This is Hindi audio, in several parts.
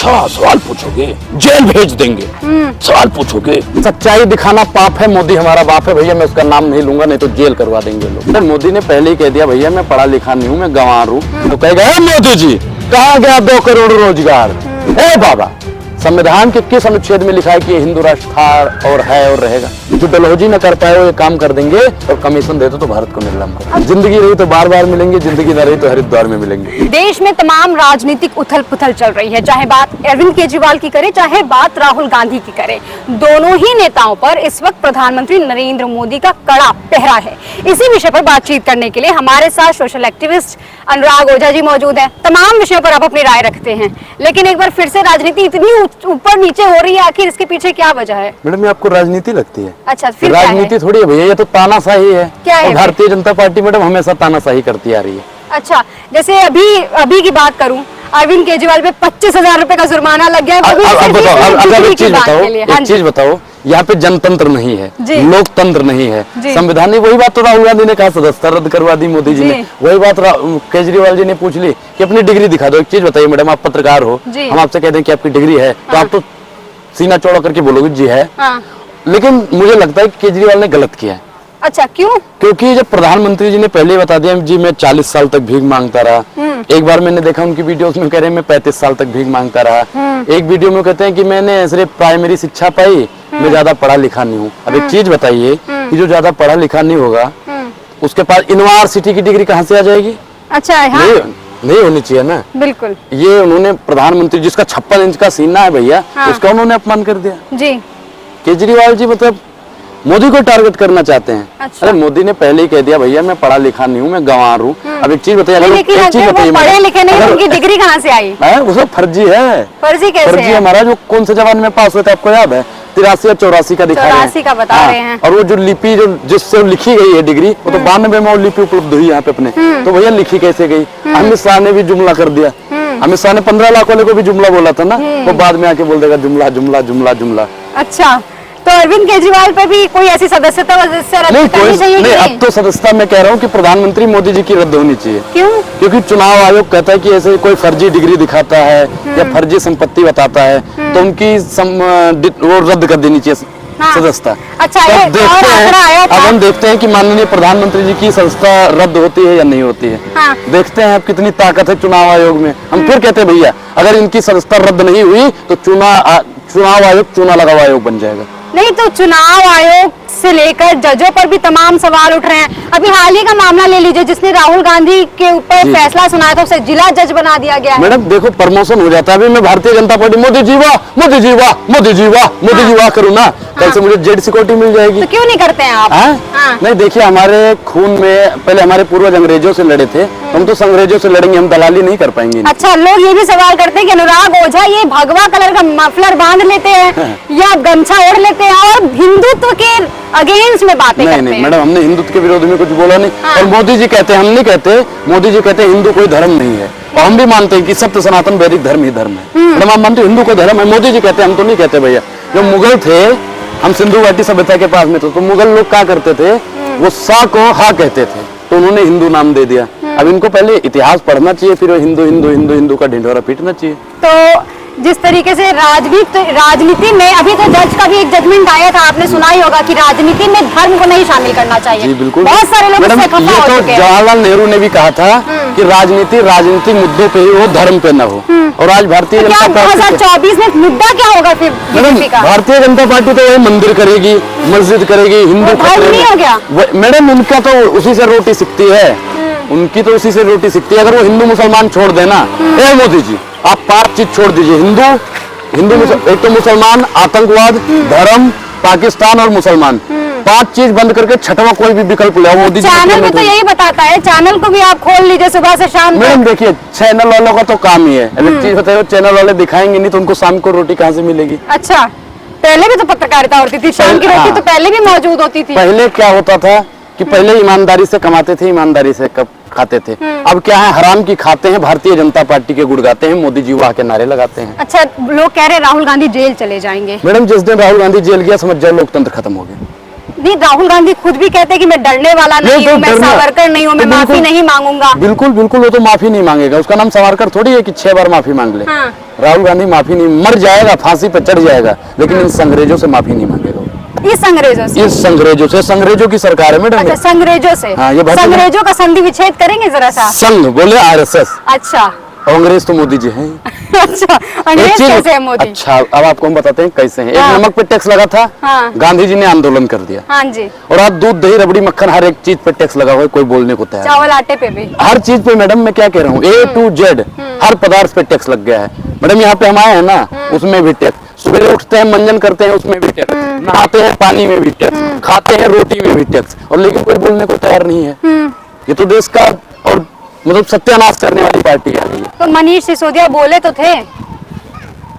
अच्छा सवाल पूछोगे, जेल भेज देंगे। सवाल पूछोगे, सच्चाई दिखाना पाप है, मोदी हमारा बाप है भैया, मैं उसका नाम नहीं लूंगा, नहीं तो जेल करवा देंगे लोग। मोदी ने पहले ही कह दिया भैया मैं पढ़ा लिखा नहीं हूँ, मैं गंवार हूँ। तो कहेगा मोदी जी कहाँ गया 2 करोड़ रोजगार? ए बाबा, संविधान के किस अनुच्छेद में लिखा है कि हिंदू राष्ट्र था और है और रहेगा? जो डलहौजी न कर पाए वो ये काम कर देंगे और कमीशन दे दो तो भारत को नीलाम कर। जिंदगी रही तो बार बार मिलेंगे, जिंदगी न रही तो हरिद्वार में मिलेंगे। देश में तमाम राजनीतिक उथल पुथल चल रही है, चाहे बात अरविंद केजरीवाल की करे चाहे बात राहुल गांधी की करे। दोनों ही नेताओं पर इस वक्त प्रधानमंत्री नरेंद्र मोदी का कड़ा पहरा है। इसी विषय पर बातचीत करने के लिए हमारे साथ सोशल एक्टिविस्ट अनुराग ओझा जी मौजूद हैं। तमाम विषयों पर आप अपनी राय रखते हैं, लेकिन एक बार फिर से राजनीति इतनी ऊपर नीचे हो रही है, आखिर इसके पीछे क्या वजह है? मैडम ये आपको राजनीति लगती है? अच्छा, फिर राजनीति थोड़ी है भैया, ये तो तानाशाही है। क्या है? भारतीय जनता पार्टी मैडम हमेशा तानाशाही करती आ रही है। अच्छा, जैसे अभी की बात करूं, अरविंद केजरीवाल पे 25,000 रुपए का जुर्माना लग गया है। एक चीज बताओ, यहाँ पे जनतंत्र नहीं है, लोकतंत्र नहीं है, संविधान नहीं। वही बात तो राहुल गांधी ने कहा, सदस्यता रद्द करवा दी मोदी जी ने। वही बात केजरीवाल जी ने पूछ ली कि अपनी डिग्री दिखा दो। एक चीज बताइए मैडम, आप पत्रकार हो, हम आपसे कहते हैं कि आपकी डिग्री है, तो आप तो सीना चौड़ा करके बोलोगे जी है। लेकिन मुझे लगता है कि केजरीवाल ने गलत किया है। अच्छा, क्यों? क्योंकि जब प्रधानमंत्री जी ने पहले बता दिया जी मैं 40 साल तक भीख मांगता रहा। एक बार मैंने देखा उनकी वीडियोस में कह रहे हैं मैं 35 साल तक भीख मांगता रहा। एक वीडियो में कहते हैं कि मैंने सिर्फ प्राइमरी शिक्षा पाई, मैं ज्यादा पढ़ा लिखा नहीं हूँ। अब एक चीज बताइए कि जो ज्यादा पढ़ा लिखा नहीं होगा उसके पास यूनिवर्सिटी की डिग्री कहाँ से आ जाएगी? अच्छा है, हाँ? नहीं होनी चाहिए ना। बिल्कुल। ये उन्होंने प्रधानमंत्री जिसका 56 इंच का सीना है भैया, उसका उन्होंने अपमान कर दिया जी। केजरीवाल जी मतलब मोदी को टारगेट करना चाहते हैं। अच्छा। अरे मोदी ने पहले ही कह दिया भैया मैं पढ़ा लिखा नहीं हूँ, मैं गंवार हूँ। अब एक चीज बताइए, पढ़े लिखे नहीं, उनकी डिग्री कहाँ से आई? उसमें फर्जी है। फर्जी कैसे? फर्जी हमारा जो कौन से जमाने में पास हुए थे आपको याद है? 83 या 84 का दिखा रहे हैं। का बता रहे हैं। और वो जो लिपि जो जिससे लिखी गई है डिग्री, वो तो 92 में लिपि उपलब्ध हुई यहाँ पे अपने। तो भैया लिखी कैसे गई? अमित शाह ने भी जुमला कर दिया। अमित शाह ने 15 लाख वाले को भी जुमला बोला था ना, वो बाद में आके बोल देगा जुमला जुमला जुमला जुमला। अच्छा, तो अरविंद केजरीवाल पे भी कोई ऐसी सदस्यता रद्द करनी चाहिए? नहीं, अब तो सदस्यता मैं कह रहा हूँ कि प्रधानमंत्री मोदी जी की रद्द होनी चाहिए। क्यों? क्योंकि चुनाव आयोग कहता है कि ऐसे कोई फर्जी डिग्री दिखाता है या फर्जी संपत्ति बताता है तो उनकी वो रद्द कर देनी चाहिए सदस्यता। अच्छा, अब हम देखते हैं कि माननीय प्रधानमंत्री जी की सदस्यता रद्द होती है या नहीं होती है। देखते हैं अब कितनी ताकत है चुनाव आयोग में। हम फिर कहते हैं भैया अगर इनकी सदस्यता रद्द नहीं हुई तो चुनाव आयोग चुना लगा आयोग बन जाएगा। नहीं तो चुनाव आयोग से लेकर जजों पर भी तमाम सवाल उठ रहे हैं। अभी हाल ही का मामला ले लीजिए जिसने राहुल गांधी के ऊपर फैसला सुनाया था, उसे जिला जज बना दिया गया है। मैडम देखो प्रमोशन हो जाता है। अभी मैं भारतीय जनता पार्टी मोदी जी वाह मोदी जी वाह मोदी जी वाह मोदी जी वाह करूँ ना, कल से मुझे जेड सिक्योरिटी मिल जाएगी। तो क्यों नहीं करते हैं आप? नहीं देखिए हमारे खून में पहले हमारे पूर्वज अंग्रेजों से लड़े थे, हम तो अंग्रेजों से लड़ेंगे, हम दलाली नहीं कर पाएंगे। अच्छा, लोग ये भी सवाल करते हैं कि अनुराग ओझा ये भगवा कलर का मफलर बांध लेते हैं या गमछा ओढ़ लेते हैं और हिंदुत्व के अगेंस्ट में बातें करते हैं। नहीं मैडम, हमने हिंदुत्व के विरोध में कुछ बोला नहीं। और मोदी जी कहते हैं, हम नहीं कहते, मोदी जी कहते हैं हिंदू कोई धर्म नहीं है। और हम भी मानते हैं कि सत्य सनातन वैदिक धर्म ही धर्म है। मैडम आप मानते हिंदू को धर्म है, मोदी जी कहते हैं, हम तो नहीं कहते भैया। जो मुगल थे, हम सिंधु घाटी सभ्यता के पास में थे, तो मुगल लोग क्या करते थे, वो सा को हा कहते थे, तो उन्होंने हिंदू नाम दे दिया। अब इनको पहले इतिहास पढ़ना चाहिए, फिर हिंदू हिंदू हिंदू हिंदू का ढिंढोरा पीटना चाहिए। तो जिस तरीके से राजनीति में अभी तो जज का भी एक जजमेंट आया था, आपने सुना ही होगा कि राजनीति में धर्म को नहीं शामिल करना चाहिए। जी बिल्कुल, बहुत सारे लोग इससे खफा हो चुके हैं। जवाहरलाल नेहरू ने भी कहा था कि राजनीति राजनीतिक मुद्दों पे ही हो, धर्म पे न हो। और आज भारतीय जनता पार्टी 2024 में मुद्दा क्या होगा फिर? भारतीय जनता पार्टी तो वही मंदिर करेगी, मस्जिद करेगी, हिंदू नहीं हो गया मैडम। उनका तो उसी से रोटी सिकती है, उनकी तो उसी से रोटी सिकती है। अगर वो हिंदू मुसलमान छोड़ देना, मोदी जी आप 5 चीज छोड़ दीजिए, हिंदू एक तो मुसलमान, आतंकवाद, धर्म, पाकिस्तान और मुसलमान, 5 चीज बंद करके छठवां कोई भी विकल्प ले। मोदी चैनल भी तो यही बताता है, चैनल को भी आप खोल लीजिए सुबह से शाम। मैडम देखिए चैनल वालों का तो काम ही है, एक चीज बताइए, चैनल वाले दिखाएंगे नहीं तो उनको शाम को रोटी कहाँ से मिलेगी? अच्छा, पहले भी तो पत्रकारिता होती थी, शाम की रोटी तो पहले भी मौजूद होती थी। पहले क्या होता था कि पहले ईमानदारी से कमाते थे, ईमानदारी से खाते थे। अब क्या है, हराम की खाते हैं, भारतीय जनता पार्टी के गुड़ गाते हैं, मोदी जी वाह के नारे लगाते हैं। अच्छा, लोग कह रहे हैं राहुल गांधी जेल चले जाएंगे। मैडम जिस दिन राहुल गांधी जेल गया समझ जाओ लोकतंत्र खत्म हो गया। नहीं, राहुल गांधी खुद भी कहते हैं कि मैं डरने वाला नहीं हूँ, मैं सावरकर नहीं हूँ, मैं माफी नहीं मांगूंगा। बिल्कुल बिल्कुल, वो तो माफी नहीं मांगेगा, उसका नाम सावरकर थोड़ी है कि 6 बार माफी मांग ले। राहुल गांधी माफी नहीं, मर जाएगा, फांसी पे चढ़ जाएगा, लेकिन इन अंग्रेजों से माफी नहीं मांगेगा। इस अंग्रेजों से? इस अंग्रेजों की सरकार है मैडम। अच्छा, संग्रेजों से। हाँ, ये संग्रेजों का संधि विच्छेद करेंगे जरा सा। संघ बोले आरएसएस। अच्छा, अंग्रेज तो मोदी जी हैं। अच्छा, अंग्रेज कैसे है मोदी? अच्छा, अब आपको हम बताते हैं कैसे हैं। हाँ। एक नमक पे टैक्स लगा था, हाँ। गांधी जी ने आंदोलन कर दिया। हाँ जी। और आज दूध, दही, रबड़ी, मक्खन, हर एक चीज पे टैक्स लगा हुआ है, कोई बोलने को तैयार नहीं। चावल आटे पे भी, हर चीज पे मैडम, मैं क्या कह रहा हूँ, A to Z हर पदार्थ पे टैक्स लग गया है मैडम। यहाँ पे हम आए हैं ना, उसमें भी टैक्स, सुबह उठते हैं मंजन करते हैं उसमें भी टैक्स, नहाते हैं पानी में भी टैक्स, खाते हैं रोटी में भी टैक्स, और लेकिन कोई बोलने को तैयार नहीं है। ये तो देश का और मतलब सत्यानाश करने वाली पार्टी आ गई है। तो मनीष सिसोदिया बोले तो थे।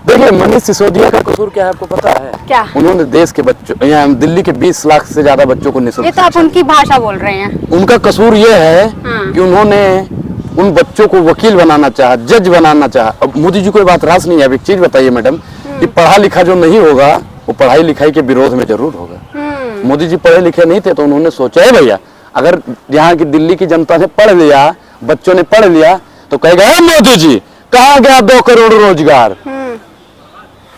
देखिए, मनीष सिसोदिया का कसूर क्या है आपको पता है? क्या? उन्होंने देश के बच्चों, यहाँ दिल्ली के 20 लाख से ज्यादा बच्चों को निःशुल्क ये तो आप उनकी भाषा बोल रहे हैं। उनका कसूर ये है कि उन्होंने उन बच्चों को वकील बनाना चाहा, जज बनाना चाहा। अब मोदी जी को ये बात रास नहीं है। अब एक चीज बताइए मैडम, कि पढ़ा लिखा जो नहीं होगा वो पढ़ाई लिखाई के विरोध में जरूर होगा। मोदी जी पढ़े लिखे नहीं थे, तो उन्होंने सोचा है भैया, अगर यहाँ की दिल्ली की जनता ने पढ़ लिया, बच्चों ने पढ़ लिया, तो कहेगा मोदी जी कहाँ गया 2 करोड़ रोजगार।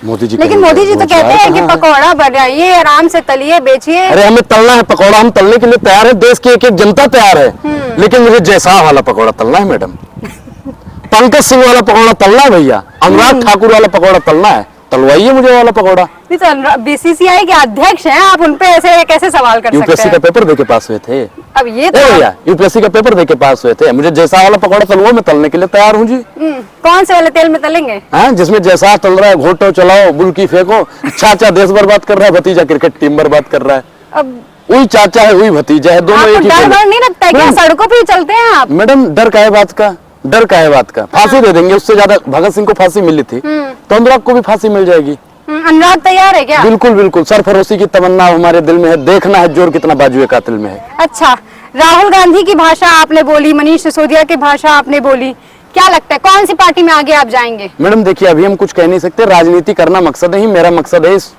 मोदी जी, लेकिन मोदी जी तो कहते हैं कि पकौड़ा बनाइए, आराम से तलिए, बेचिए। अरे हमें तलना है पकौड़ा, हम तलने के लिए तैयार है, देश की एक एक जनता तैयार है, लेकिन मुझे जैसा वाला पकौड़ा तलना है मैडम। पंकज सिंह वाला पकौड़ा तलना है भैया, अनुराग ठाकुर वाला पकौड़ा तलना है, तलवाइए मुझे वाला पकौड़ा। नहीं तो बीसीसीआई के अध्यक्ष हैं आप, उन पे ऐसे कैसे सवाल कर सकते हैं? यूपीएससी का पेपर देके पास हुए थे। अब ये तो भैया यूपीएससी का पेपर देके पास हुए थे, मुझे जैसा वाला पकौड़ा तलवा मैं तलने के लिए तैयार हूँ जी। कौन से वाले तेल में तलेंगे? हाँ, जिसमें जैसा तल रहा है, घोटो चलाओ, बुल्की फेंको। चाचा देश बर्बाद कर रहा है, भतीजा क्रिकेट टीम बर्बाद कर रहा है। अब वही चाचा है वही भतीजा है, दोनों एक ही। डर नहीं लगता है क्या? सड़कों पे ही चलते हैं आप। मैडम, डर का है बात का? डर का है बात का? फांसी दे देंगे, उससे ज्यादा भगत सिंह को फांसी मिली थी, तो अनुराग को भी फांसी मिल जाएगी। अनुराग तैयार है क्या? बिल्कुल बिल्कुल, सरफरोशी की तमन्ना हमारे दिल में है, देखना है जोर कितना बाजुए कातिल में है। अच्छा, राहुल गांधी की भाषा आपने बोली, मनीष सिसोदिया की भाषा आपने बोली, क्या लगता है कौन सी पार्टी में आगे आप जाएंगे? मैडम देखिए, अभी हम कुछ कह नहीं सकते, राजनीति करना मकसद है ही, मेरा मकसद है इस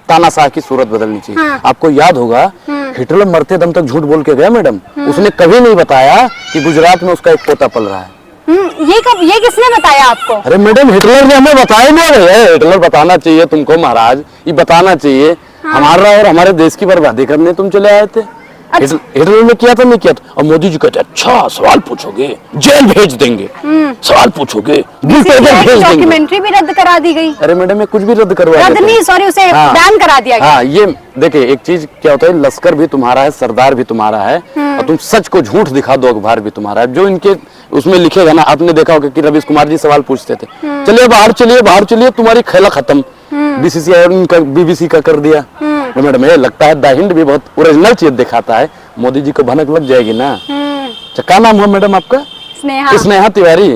तानाशाह की सूरत बदलनी चाहिए। हाँ। आपको याद होगा, हिटलर मरते दम तक झूठ बोल के गया मैडम, उसने कभी नहीं बताया कि गुजरात में उसका एक पोता पल रहा है। ये किसने बताया आपको? अरे मैडम, हिटलर ने हमें बताया नहीं है। हिटलर बताना चाहिए तुमको महाराज, ये बताना चाहिए। हमारा और हमारे देश की बर्बादी करने तुम चले आए थे। अच्छा। हिटलर ने किया था नहीं किया था? और मोदी जी कहते अच्छा सवाल पूछोगे जेल भेज देंगे, सवाल पूछोगे भेज देंगे। डॉक्यूमेंट्री भी रद्द करा दी गई। अरे मैडम, मैं कुछ भी रद्द करवा रद्द नहीं, सॉरी, उसे बैन करा दिया गया। हाँ, ये देखिए एक चीज क्या होता है, लश्कर भी तुम्हारा है, सरदार भी तुम्हारा है, और तुम सच को झूठ दिखा दो अखबार भी तुम्हारा है। जो इनके उसमें लिखेगा ना, आपने देखा होगा कि रवीश कुमार जी सवाल पूछते थे, चलिए बाहर चलिए बाहर चलिए, तुम्हारी खेला खत्म। बीसीसीआई और उनका बीबीसी का कर दिया। मैडम, ये लगता है द हिंद भी बहुत ओरिजिनल चीज दिखाता है, मोदी जी को भनक लग जाएगी ना। क्या नाम हुआ मैडम आपका? स्नेहा तिवारी।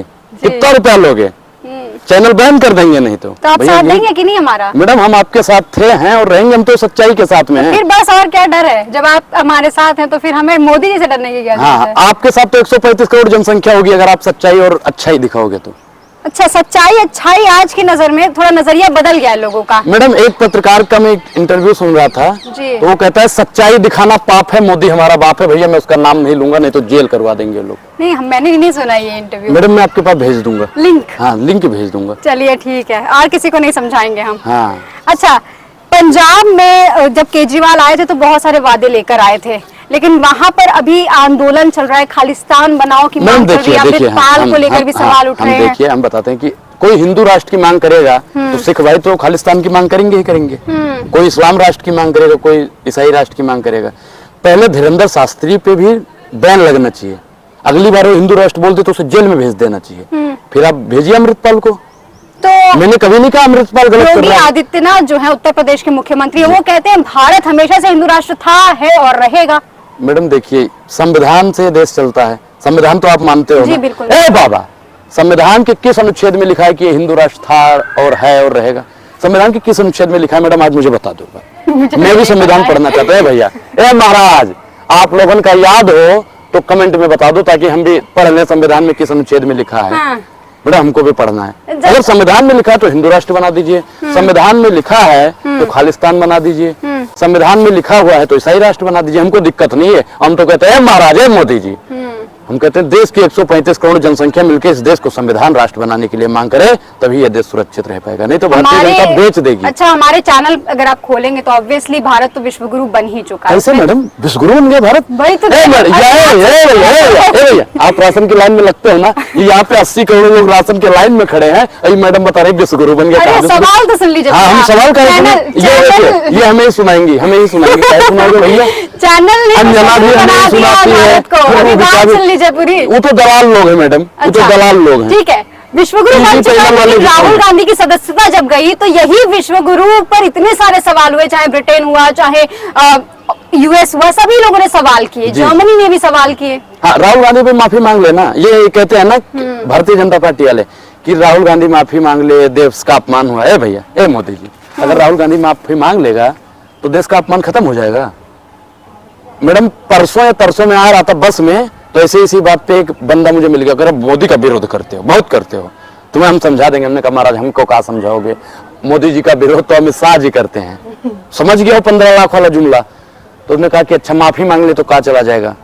कितना रुपया लोगे? चैनल बैन कर देंगे नहीं तो आप साथ देंगे कि नहीं हमारा? मैडम, हम आपके साथ थे, हैं और रहेंगे, हम तो सच्चाई के साथ में हैं। फिर बस और क्या डर है? जब आप हमारे साथ हैं तो फिर हमें मोदी जी से डरने की क्या जरूरत है? आपके साथ तो 135 करोड़ जनसंख्या होगी, अगर आप सच्चाई और अच्छाई दिखाओगे तो। अच्छा, सच्चाई अच्छाई आज की नजर में थोड़ा नजरिया बदल गया है लोगों का। मैडम, एक पत्रकार का मैं इंटरव्यू सुन रहा था, तो वो कहता है सच्चाई दिखाना पाप है, मोदी हमारा बाप है। भैया मैं उसका नाम नहीं लूंगा, नहीं तो जेल करवा देंगे लोग। नहीं, मैंने नहीं सुना ये इंटरव्यू। मैडम, मैं आपके पास भेज दूंगा लिंक। हाँ, लिंक भेज दूंगा। चलिए ठीक है, और किसी को नहीं समझाएंगे हम। हाँ। अच्छा, पंजाब में जब केजरीवाल आए थे तो बहुत सारे वादे लेकर आए थे, लेकिन वहां पर अभी आंदोलन चल रहा है, खालिस्तान बनाओ की मांग चल रही है, अमृतपाल को लेकर भी सवाल उठ रहे हैं। देखिए, हम बताते हैं कि कोई हिंदू राष्ट्र की मांग करेगा तो सिख भाई तो खालिस्तान की मांग करेंगे ही करेंगे। कोई इस्लाम राष्ट्र की मांग करेगा, कोई ईसाई राष्ट्र की मांग करेगा। पहले धीरेन्द्र शास्त्री पे भी बैन लगना चाहिए, अगली बार वो हिंदू राष्ट्र बोलते तो उसे जेल में भेज देना चाहिए। फिर आप भेजिए अमृतपाल को। तो मैंने कभी नहीं कहा अमृतपाल गलत कर रहा है। योगी आदित्यनाथ जो है उत्तर प्रदेश के मुख्यमंत्री, वो कहते हैं भारत हमेशा से हिंदू राष्ट्र था, है और रहेगा। मैडम देखिए, संविधान से देश चलता है, संविधान तो आप मानते हो? जी बिल्कुल। ए बाबा, संविधान के किस अनुच्छेद में लिखा है कि ये हिंदू राष्ट्र था और है और रहेगा? संविधान के किस अनुच्छेद में लिखा है मैडम, आज मुझे बता दो। मैं भी संविधान पढ़ना चाहता है भैया। ए महाराज, आप लोगों का याद हो तो कमेंट में बता दो, ताकि हम भी पढ़ लें संविधान में किस अनुच्छेद में लिखा है। हाँ। बेटा, हमको भी पढ़ना है। अगर संविधान में लिखा है तो हिंदू राष्ट्र बना दीजिए, संविधान में लिखा है तो खालिस्तान बना दीजिए, संविधान में लिखा हुआ है तो ईसाई राष्ट्र बना दीजिए, हमको दिक्कत नहीं है। हम तो कहते हैं महाराज मोदी जी। हम कहते हैं देश की 135 करोड़ जनसंख्या मिलकर इस देश को संविधान राष्ट्र बनाने के लिए मांग करे, तभी यह देश सुरक्षित रह पाएगा, नहीं तो भारतीय जनता बेच देगी। अच्छा, हमारे चैनल अगर आप खोलेंगे तो ऑब्वियसली भारत तो विश्वगुरु बन ही चुका है। कैसे मैडम विश्वगुरु बन गया भारत? वही तो भैया आप राशन की लाइन में लगते हो ना, यहाँ पे 80 करोड़ लोग राशन के लाइन में खड़े हैं, अभी मैडम बता रहे विश्वगुरु बन गया। सवाल तो सुन लीजिए। हाँ, हम सवाल ये हमें ही सुनाएंगी, क्या सुनाओगे भैया? चैनल अंजना भी हमें सुनाती है, वो तो दलाल लोग हैं मैडम, वो तो दलाल लोग हैं। ठीक है, विश्वगुरु बन चुका है। राहुल गांधी की सदस्यता जब गई तो यही विश्वगुरु पर इतने सारे सवाल हुए, चाहे ब्रिटेन हुआ, चाहे यूएस हुआ, सभी लोगों ने सवाल किए, जर्मनी ने भी सवाल किए। हाँ, राहुल गांधी पे माफी मांग लेना, ये कहते हैं ना भारतीय जनता पार्टी वाले कि राहुल गांधी माफी मांग ले, देश का अपमान हुआ है। भैया ए मोदी जी, अगर राहुल गांधी माफी मांग लेगा तो देश का अपमान खत्म हो जाएगा। मैडम परसों या तरसों में आ रहा था बस में, तो ऐसे इसी बात पे एक बंदा मुझे मिल गया, कह रहा मोदी का विरोध करते हो, बहुत करते हो, तुम्हें हम समझा देंगे। हमने कहा महाराज हमको क्या समझाओगे, मोदी जी का विरोध तो अमित शाह जी करते हैं। समझ गया 15 लाख वाला जुमला। तो उसने कहा कि अच्छा माफी मांग ले तो कहा चला जाएगा।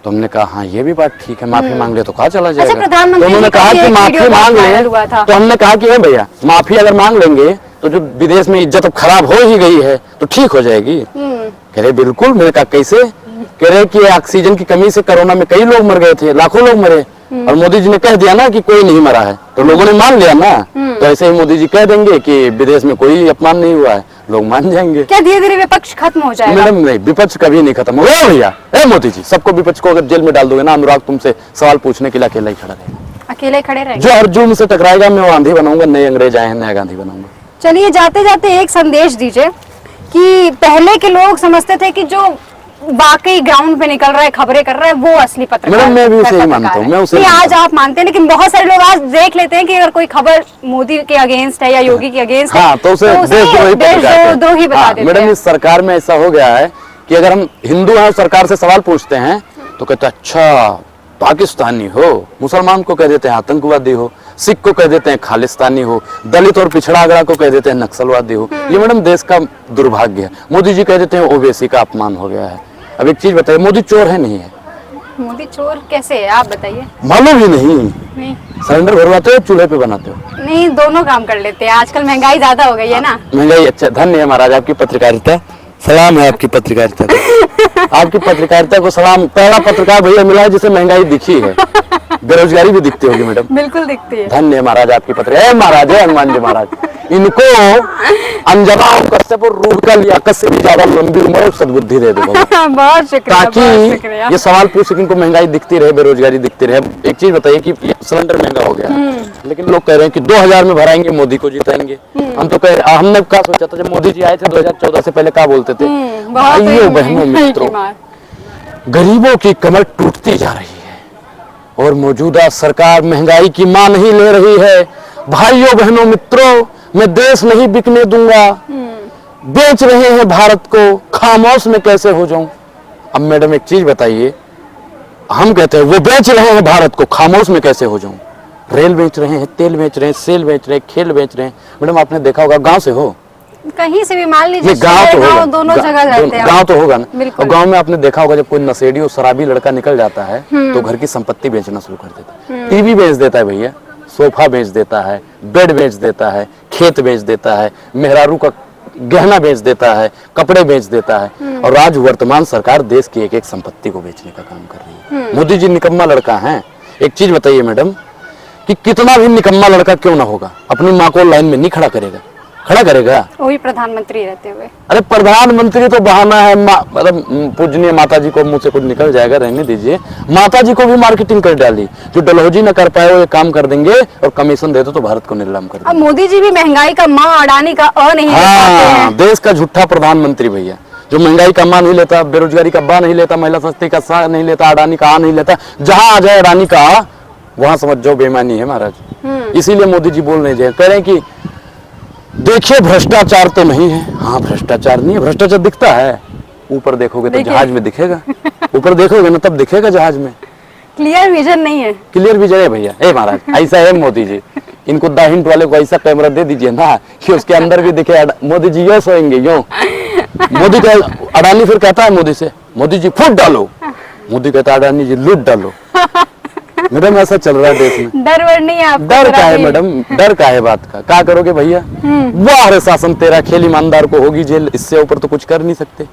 तो हमने कहा हाँ ये भी बात ठीक है, माफी मांग ले तो कहा चला जाएगा। तो उन्होंने कहा कि माफी मांग ले, तो हमने कहा कि भैया माफी अगर मांग लेंगे तो जो विदेश में इज्जत अब खराब हो ही गई है तो ठीक हो जाएगी। कह रहे बिल्कुल। मैंने कहा कैसे? कह रहे कि ऑक्सीजन की कमी से कोरोना में कई लोग मर गए थे, लाखों लोग मरे, और मोदी जी ने कह दिया ना कि कोई नहीं मरा है, तो लोगों ने मान लिया ना। तो ऐसे ही मोदी जी कह देंगे कि विदेश में कोई अपमान नहीं हुआ है, लोग मान जाएंगे। क्या धीरे धीरे विपक्ष खत्म हो जाएगा? मैडम नहीं, विपक्ष कभी नहीं खत्म होगा भैया। ए मोदी जी, सबको विपक्ष को अगर जेल में डाल दोगे ना, अनुराग तुमसे सवाल पूछने के लिए अकेला ही खड़ा रहेगा, अकेले खड़े रहेंगे। जो अर्जुन से टकराएगा मैं वो आंधी बनाऊंगा, नए अंग्रेज आए हैं नया गांधी बनाऊंगा। चलिए जाते जाते एक संदेश दीजिए कि पहले के लोग समझते थे कि जो वाकई ग्राउंड पे निकल रहा है, खबरें कर रहा है, वो असली पत्रकार। मैं भी उसे ही मानता हूँ, मैं उसे आज आप मानते हैं, लेकिन बहुत सारे लोग आज देख लेते हैं कि अगर कोई खबर मोदी के अगेंस्ट है या योगी के अगेंस्ट है तो उसे देशद्रोही बता देते हैं। मैडम इस सरकार में ऐसा हो गया है कि अगर हम हिंदू हैं और सरकार से सवाल पूछते हैं तो कहते हैं अच्छा पाकिस्तानी हो, मुसलमान को कह देते हैं आतंकवादी हो, सिख को कह देते हैं खालिस्तानी हो, दलित और पिछड़ा अगड़ा को कह देते हैं नक्सलवादी हो। ये मैडम देश का दुर्भाग्य है। मोदी जी कह देते हैं ओबीसी का अपमान हो गया है। अब एक चीज बताइए, मोदी चोर है नहीं है? मोदी चोर कैसे है आप बताइए? मालूम ही नहीं। सिलेंडर भरवाते हो चूल्हे पे बनाते हो? नहीं, दोनों काम कर लेते हैं। आजकल महंगाई ज्यादा हो गई है ना। महंगाई अच्छा, धन्य है महाराज आपकी पत्रकारिता, सलाम है आपकी पत्रकारिता को। आपकी पत्रकारिता को सलाम। पहला पत्रकार भैया मिला है जिसे महंगाई दिखी है, बेरोजगारी भी दिखती होगी मैडम। बिल्कुल दिखती है। धन्य है महाराज आपकी पत्रकार। महाराज है हनुमान जी महाराज, इनको अंजना और कश्यप और रूह का लियाकत से भी ज्यादा लंबी उम्र और सद्बुद्धि दे दो बहुत शुक्रिया, ताकि ये सवाल पूछ सके इनको महंगाई दिखती रहे, बेरोजगारी दिखती रहे। एक चीज बताइए कि सिलेंडर महंगा हो गया, लेकिन लोग कह रहे हैं कि 2000 में भराएंगे मोदी को जिताएंगे। हम तो कह हमने क्या सोचा था जब मोदी जी आए थे 2014 से पहले क्या बोलते थे, भाइयों बहनों मित्रों गरीबों की कमर टूटती जा रही है और मौजूदा सरकार महंगाई की मां नहीं ले रही है। भाइयों बहनों मित्रों, मैं देश नहीं बिकने दूंगा, बेच रहे हैं भारत को, खामोश में कैसे हो जाऊं। अब मैडम एक चीज बताइए, हम कहते हैं वो बेच रहे हैं भारत को, खामोश में कैसे हो जाऊं। रेल बेच रहे हैं, तेल बेच रहे हैं, सेल बेच रहे हैं, खेल बेच रहे हैं। मैडम आपने देखा होगा, गांव से हो कहीं से भी मान लीजिए, गांव तो होगा, दोनों जगह रहते हैं, गांव तो होगा ना। और गांव में आपने देखा होगा जब कोई नशेड़ी और शराबी लड़का निकल जाता है तो घर की संपत्ति बेचना शुरू कर देता है। टीवी बेच देता है भैया, सोफा बेच देता है, बेड बेच देता है, खेत बेच देता है, मेहरारू का गहना बेच देता है, कपड़े बेच देता है। और आज वर्तमान सरकार देश की एक एक संपत्ति को बेचने का काम कर रही है। मोदी जी निकम्मा लड़का है। एक चीज बताइए मैडम कि कितना भी निकम्मा लड़का क्यों ना होगा, अपनी माँ को लाइन में नहीं खड़ा करेगा, खड़ा करेगा वही प्रधानमंत्री रहते हुए। अरे प्रधानमंत्री तो बहाना है, मतलब पूजनीय माता जी को मुंह से कुछ निकल जाएगा, रहने दीजिए। माता जी को भी मार्केटिंग कर डाली, जो डलहौजी न कर पाए वो ये काम कर देंगे और कमीशन दे दो तो भारत को नीलाम कर देंगे। अब मोदी जी भी महंगाई का मां अडानी का अ नहीं हाँ, देश का झूठा प्रधानमंत्री भैया, जो महंगाई का मां नहीं लेता, बेरोजगारी का बा नहीं लेता, महिला सस्ती का सा नहीं लेता, अडानी का आ नहीं लेता। जहां आ जाए अडानी का आ, वहां समझ जाओ बेईमानी है महाराज। इसीलिए मोदी जी बोल नहीं जाए, कह रहे हैं कि देखिए भ्रष्टाचार तो नहीं है। हाँ भ्रष्टाचार नहीं है, भ्रष्टाचार दिखता है, ऊपर देखोगे तो जहाज में दिखेगा, ऊपर देखोगे ना तब दिखेगा जहाज में। क्लियर विजन नहीं है, क्लियर विजन है भैया। ए महाराज ऐसा है मोदी जी, इनको द हिंट वाले को ऐसा कैमरा दे दीजिए ना कि उसके अंदर भी दिखे मोदी जी यो सोएंगे यो। मोदी का अडानी फिर कहता है मोदी से, मोदी जी फूट डालो, मोदी कहता अडानी जी लूट डालो। मैडम ऐसा चल रहा है देश में। डर वर नहीं है आपको? डर जरा का है भी? मैडम, डर का है बात का, क्या करोगे भैया? वाह रे शासन तेरा, खेल ईमानदार को होगी जेल, इससे ऊपर तो कुछ कर नहीं सकते।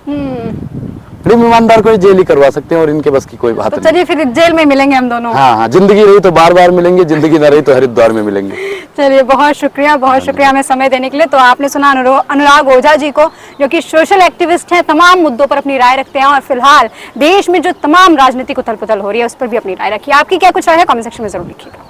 फिल्म ईमानदार को जेल ही करवा सकते हैं और इनके बस की कोई बात तो नहीं। चलिए फिर जेल में मिलेंगे हम दोनों। हाँ हाँ, जिंदगी रही तो बार बार मिलेंगे, जिंदगी न रही तो हरिद्वार में मिलेंगे। चलिए बहुत शुक्रिया हमें समय देने के लिए। तो आपने सुना अनुराग ओझा जी को, जो कि सोशल एक्टिविस्ट हैं, तमाम मुद्दों पर अपनी राय रखते हैं और फिलहाल देश में जो तमाम राजनीतिक उथल पुथल हो रही है उस पर भी अपनी राय रखी है। आपकी क्या कुछ राय है कमेंट सेक्शन में जरूर लिखिएगा।